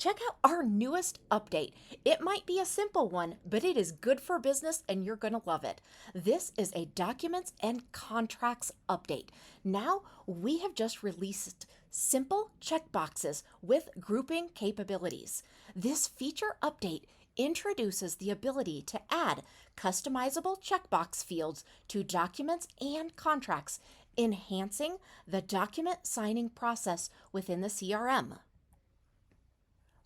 Check out our newest update. It might be a simple one, but it is good for business and you're going to love it. This is a documents and contracts update. Now we have just released simple checkboxes with grouping capabilities. This feature update introduces the ability to add customizable checkbox fields to documents and contracts, enhancing the document signing process within the CRM.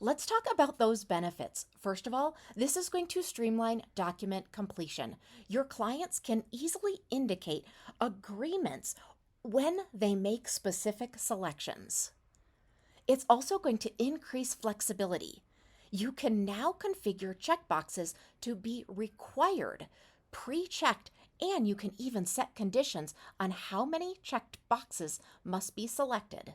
Let's talk about those benefits. First of all, this is going to streamline document completion. Your clients can easily indicate agreements when they make specific selections. It's also going to increase flexibility. You can now configure checkboxes to be required, pre-checked, and you can even set conditions on how many checked boxes must be selected.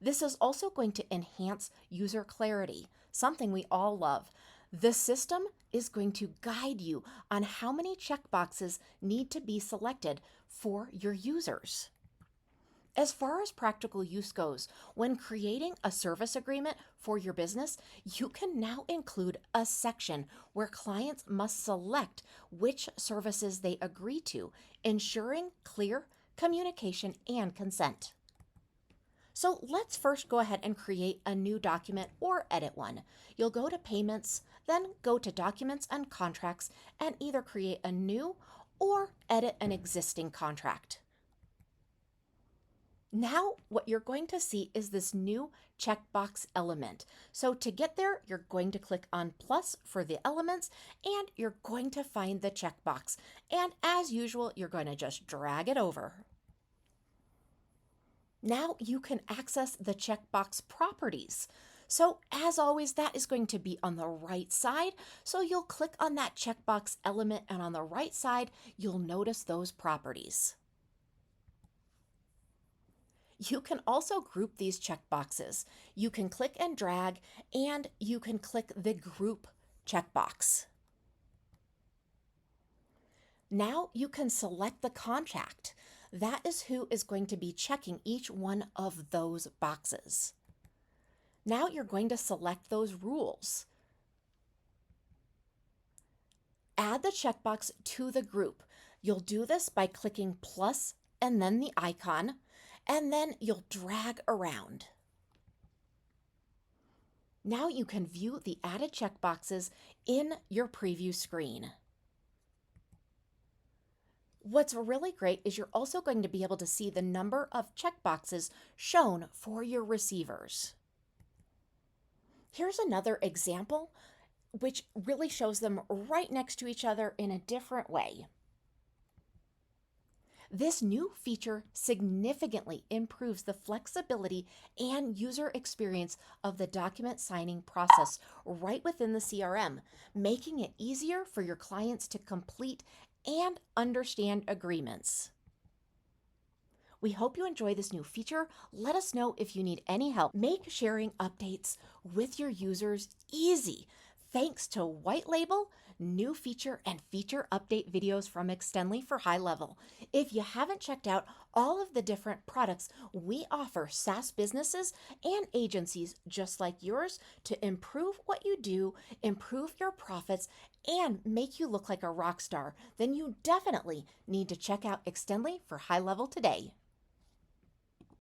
This is also going to enhance user clarity, something we all love. The system is going to guide you on how many checkboxes need to be selected for your users. As far as practical use goes, when creating a service agreement for your business, you can now include a section where clients must select which services they agree to, ensuring clear communication and consent. So let's first go ahead and create a new document or edit one. You'll go to Payments, then go to Documents and Contracts, and either create a new or edit an existing contract. Now what you're going to see is this new checkbox element. So to get there, you're going to click on plus for the elements and you're going to find the checkbox. And as usual, you're going to just drag it over. Now you can access the checkbox properties. So as always, that is going to be on the right side. So you'll click on that checkbox element and on the right side, you'll notice those properties. You can also group these checkboxes. You can click and drag and you can click the group checkbox. Now you can select the contact. That is who is going to be checking each one of those boxes. Now you're going to select those rules. Add the checkbox to the group. You'll do this by clicking plus and then the icon, and then you'll drag around. Now you can view the added checkboxes in your preview screen. What's really great is you're also going to be able to see the number of checkboxes shown for your receivers. Here's another example which really shows them right next to each other in a different way. This new feature significantly improves the flexibility and user experience of the document signing process right within the CRM, making it easier for your clients to complete and understand agreements. We hope you enjoy this new feature. Let us know if you need any help. Make sharing updates with your users easy thanks to white label, new feature, and feature update videos from Extendly for high level. If you haven't checked out all of the different products we offer SaaS businesses and agencies just like yours to improve what you do, improve your profits, and make you look like a rock star, then you definitely need to check out Extendly for high level today.